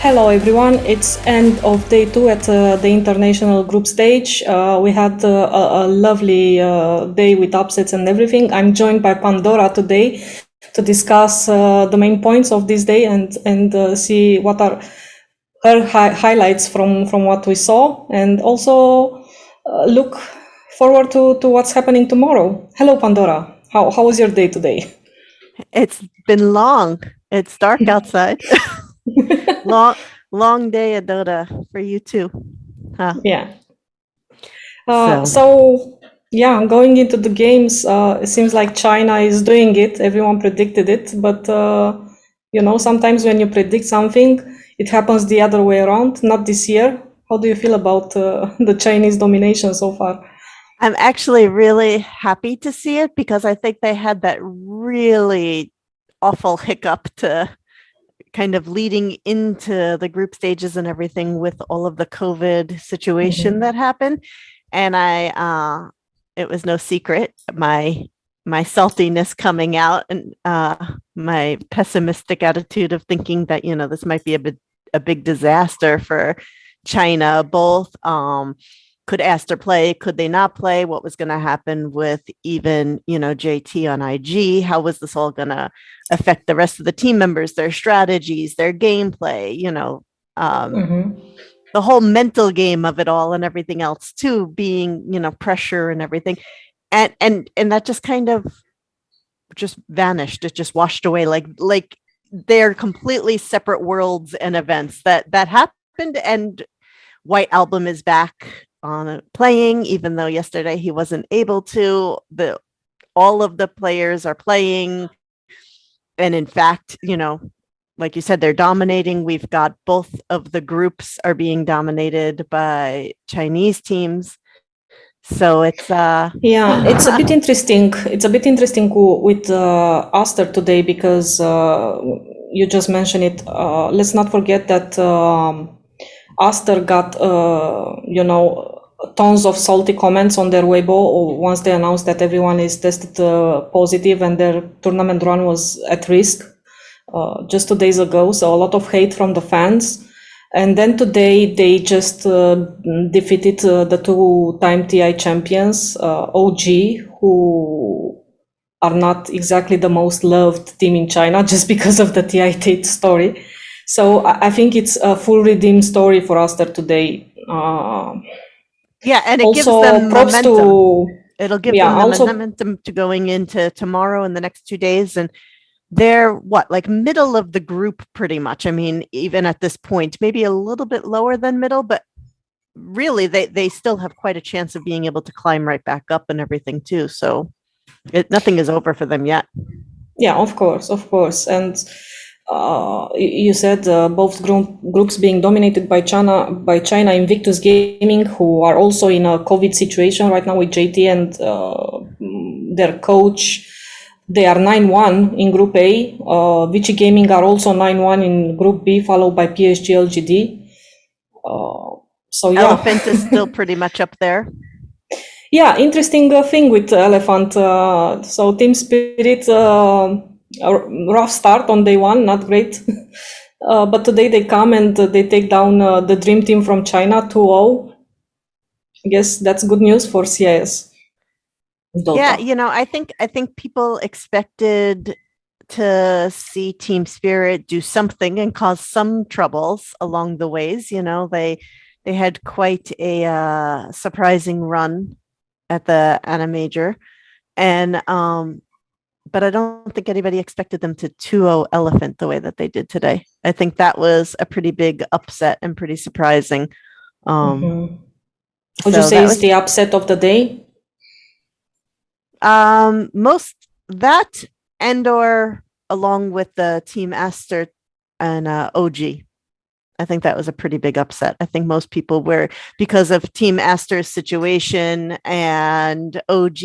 Hello everyone, it's end of day 2 at the international group stage. We had a lovely day with upsets and everything. I'm joined by Pandora today to discuss the main points of this day and see what are her highlights from what we saw, and also look forward to what's happening tomorrow. Hello Pandora, how was your day today? It's been long. It's dark outside. long day at Dota for you too. Huh. Yeah. So So yeah, going into the games, it seems like China is doing it. Everyone predicted it, but sometimes when you predict something, it happens the other way around. Not this year. How do you feel about the Chinese domination so far? I'm actually really happy to see it because I think they had that really awful hiccup to kind of leading into the group stages and everything with all of the COVID situation that happened. And it was no secret, my saltiness coming out and my pessimistic attitude of thinking that, this might be a big disaster for China, both could Aster play? Could they not play? What was going to happen with even, JT on IG? How was this all going to affect the rest of the team members, their strategies, their gameplay, the whole mental game of it all and everything else too, being, pressure and everything. And that just kind of just vanished. It just washed away like they're completely separate worlds and events that happened. And White Album is back on playing, even though yesterday he wasn't able to. All of the players are playing, and in fact, like you said, they're dominating. We've got both of the groups are being dominated by Chinese teams. So it's Yeah, it's a bit interesting. It's a bit interesting with Aster today because you just mentioned it. Let's not forget that Aster got tons of salty comments on their Weibo once they announced that everyone is tested positive and their tournament run was at risk just 2 days ago. So a lot of hate from the fans. And then today they just defeated the two-time TI champions, OG, who are not exactly the most loved team in China just because of the TI10 story. So I think it's a full redeemed story for Aster today. yeah, and it gives Also, them props momentum. to It'll give yeah. them the Also, momentum to going into tomorrow and the next 2 days. And they're like middle of the group pretty much. I mean, even at this point, maybe a little bit lower than middle, but really they still have quite a chance of being able to climb right back up and everything too. So nothing is over for them yet. yeah, of course, and you said both groups being dominated by China, Invictus Gaming, who are also in a COVID situation right now with JT and their coach. They are 9-1 in Group A. Vici Gaming are also 9-1 in Group B, followed by PSG LGD. So yeah. Elephant is still pretty much up there. Yeah, interesting thing with Elephant. So Team Spirit, a rough start on day 1, not great. But today they come and they take down the Dream Team from China 2-0. I guess that's good news for CIS. Yeah, Dota. I think people expected to see Team Spirit do something and cause some troubles along the ways. They had quite a surprising run at the Anna Major, and but I don't think anybody expected them to 2-0 Elephant the way that they did today. I think that was a pretty big upset and pretty surprising. Would you say it's the upset of the day? Most that and or along with the Team Aster and OG. I think that was a pretty big upset. I think most people were, because of Team Aster's situation and OG,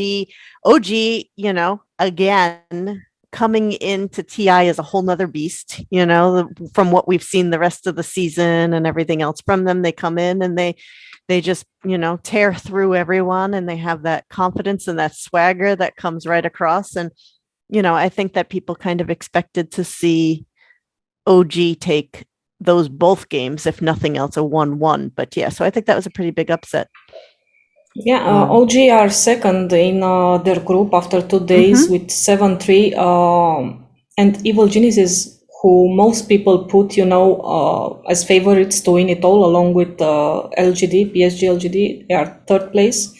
again, coming into TI as a whole nother beast, from what we've seen the rest of the season and everything else from them. They come in and they just, tear through everyone, and they have that confidence and that swagger that comes right across. And, I think that people kind of expected to see OG take those both games, if nothing else, a 1-1. But yeah, so I think that was a pretty big upset. Yeah, OG are second in their group after 2 days with 7-3. And Evil Geniuses, who most people put, as favorites to win it all, along with LGD, PSG LGD, they are third place.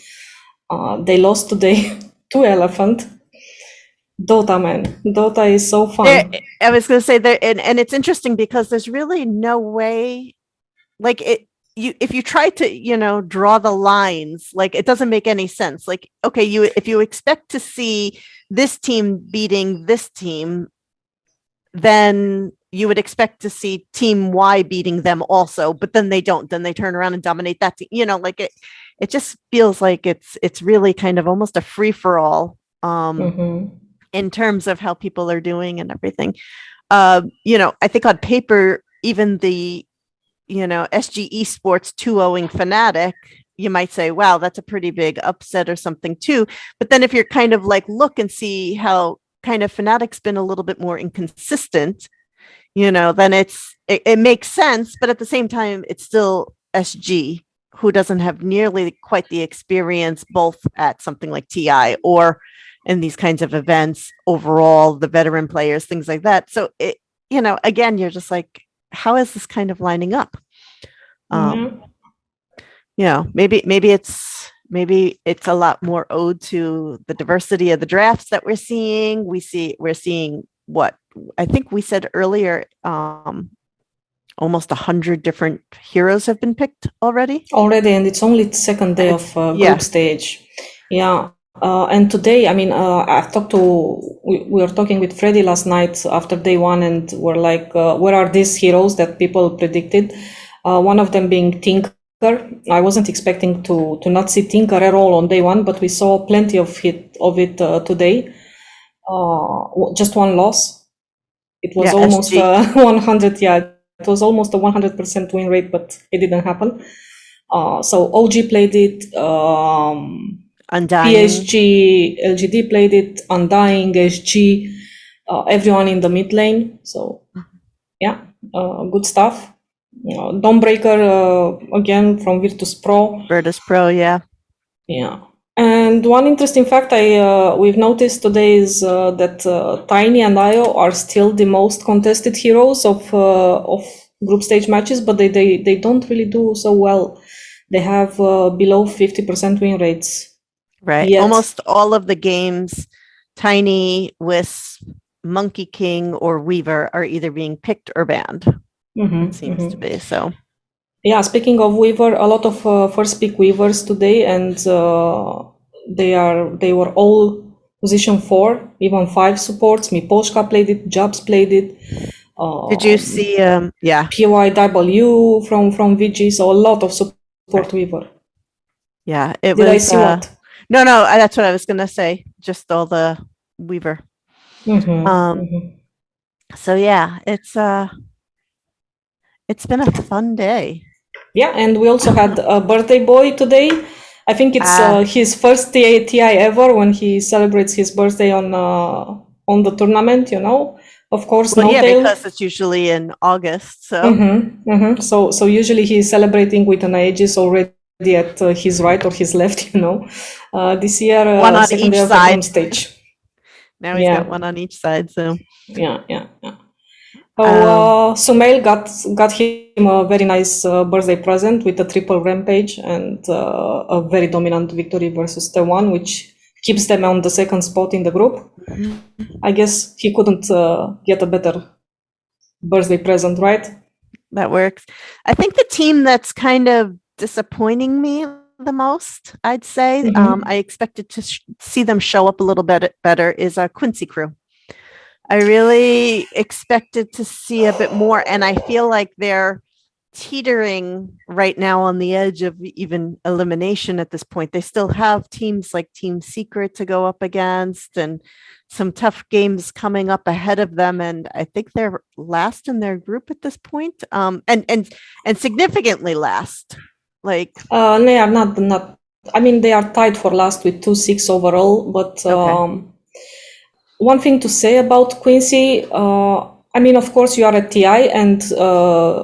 They lost today to Elephant. Dota, man. Dota is so fun. I was going to say that, and it's interesting because there's really no way, like if you try to, draw the lines, like it doesn't make any sense. Like, okay, if you expect to see this team beating this team, then you would expect to see team Y beating them also, but then they don't. Then they turn around and dominate that team. Like it just feels like it's really kind of almost a free for all. In terms of how people are doing and everything. I think on paper, even the, SG Esports 2-0ing Fnatic, you might say, wow, that's a pretty big upset or something too. But then if you're kind of like, look and see how kind of Fnatic's been a little bit more inconsistent, then it makes sense. But at the same time, it's still SG, who doesn't have nearly quite the experience, both at something like TI or in these kinds of events overall, the veteran players, things like that. So again, you're just like, how is this kind of lining up? Maybe it's a lot more owed to the diversity of the drafts that we're seeing. We're seeing what I think we said earlier, almost 100 different heroes have been picked already. And it's only the second day of group stage. Yeah. And today, we were talking with Freddy last night after day one, and we're like, where are these heroes that people predicted? One of them being Tinker. I wasn't expecting to not see Tinker at all on day one, but we saw plenty of it today. Just one loss. It was almost 100. Yeah, it was almost a 100% win rate, but it didn't happen. So OG played it. Undying. PSG, LGD played it, Undying, SG, everyone in the mid lane. So, yeah, good stuff. Dawnbreaker, again, from Virtus Pro. Yeah. Yeah. And one interesting fact we've noticed today is that Tiny and Io are still the most contested heroes of group stage matches, but they don't really do so well. They have below 50% win rates. Right. Yet. Almost all of the games, Tiny, Wisp, Monkey King, or Weaver are either being picked or banned. It seems to be so. Yeah, speaking of Weaver, a lot of first pick Weavers today, and they were all position 4, even 5 supports. Miposhka played it, Jobs played it. Did you see? PYW from VG, so a lot of support Weaver. Yeah, Did I see what? No, that's what I was gonna say. Just all the Weaver. So yeah, it's been a fun day. Yeah, and we also had a birthday boy today. I think it's his first TI ever when he celebrates his birthday on the tournament. Of course, well, because it's usually in August. So So usually he's celebrating with an Aegis already at his right or his left, this year one on each side stage. Now he's got one on each side, so yeah. So Sumail got him a very nice birthday present with a triple rampage and a very dominant victory versus T1, which keeps them on the second spot in the group. I guess he couldn't get a better birthday present, right? That works. I think the team that's kind of disappointing me the most, I'd say, I expected to see them show up a little bit better, is a Quincy crew. I really expected to see a bit more, and I feel like they're teetering right now on the edge of even elimination at this point. They still have teams like Team Secret to go up against and some tough games coming up ahead of them, and I think they're last in their group at this point, and significantly last. Like they are not. I mean, they are tied for last with 2-6 overall. But one thing to say about Quincy, I mean, of course, you are at TI, and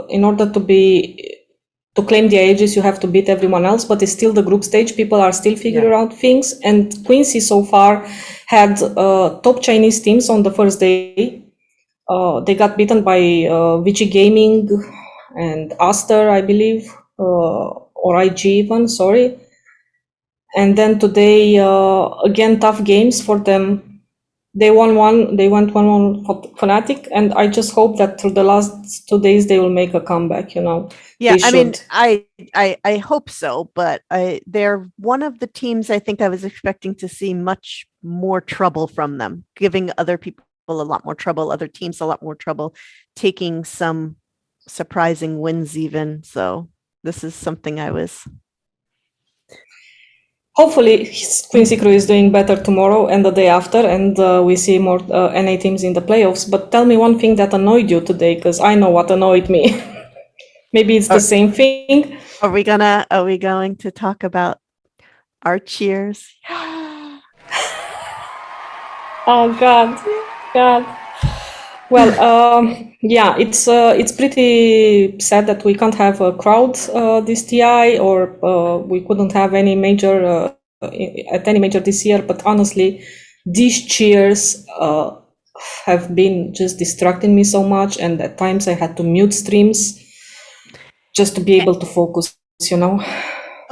in order to claim the ages, you have to beat everyone else. But it's still the group stage. People are still figuring out things. And Quincy so far had top Chinese teams on the first day. They got beaten by VG Gaming and Aster, I believe, or IG even. Sorry. And then today, again, tough games for them. They won one, they went 1-1 for Fnatic, and I just hope that through the last 2 days they will make a comeback, you know. Yeah, They I mean, should. I hope so, but they're one of the teams I think I was expecting to see much more trouble from them, giving other people a lot more trouble, other teams a lot more trouble, taking some surprising wins even. So this is something I was. Hopefully, Quincy Crew is doing better tomorrow and the day after, and we see more NA teams in the playoffs. But tell me one thing that annoyed you today, because I know what annoyed me. Maybe it's the same thing. Are we going to talk about our cheers? Oh God, God. Well, yeah, it's pretty sad that we can't have a crowd this TI, or we couldn't have any major at any major this year. But honestly, these cheers have been just distracting me so much, and at times I had to mute streams just to be able to focus. You know.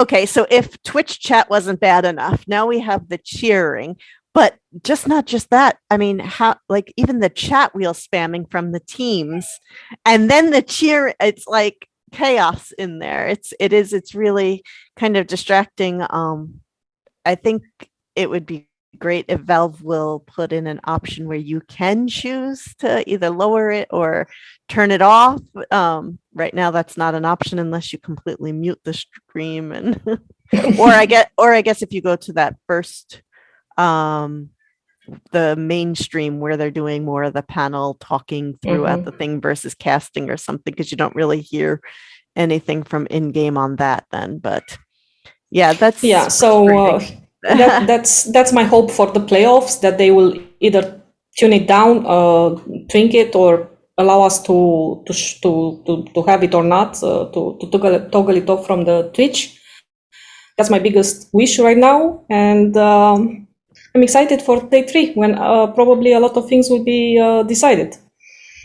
Okay, so if Twitch chat wasn't bad enough, now we have the cheering, but not just that. I mean, how like even the chat wheel spamming from the teams, and then the cheer. It's like chaos in there. It's really kind of distracting. I think it would be great if Valve will put in an option where you can choose to either lower it or turn it off. Right now, that's not an option unless you completely mute the stream, and or I guess if you go to that first, the mainstream where they're doing more of the panel talking throughout the thing versus casting or something, because you don't really hear anything from in game on that then. But yeah, that's so that's my hope for the playoffs, that they will either tune it down, twink it, or allow us to have it or not, to toggle it off from the Twitch. That's my biggest wish right now, and I'm excited for day 3 when probably a lot of things will be decided.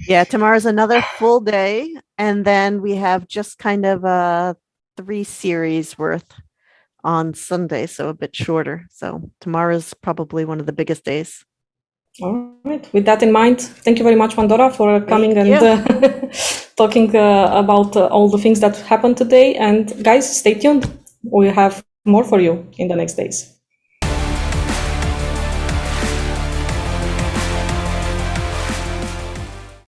Yeah, tomorrow's another full day, and then we have just kind of a 3 series worth on Sunday, so a bit shorter. So tomorrow's probably one of the biggest days. All right. With that in mind, thank you very much, Pandora, for coming and talking about all the things that happened today. And guys, stay tuned. We have more for you in the next days.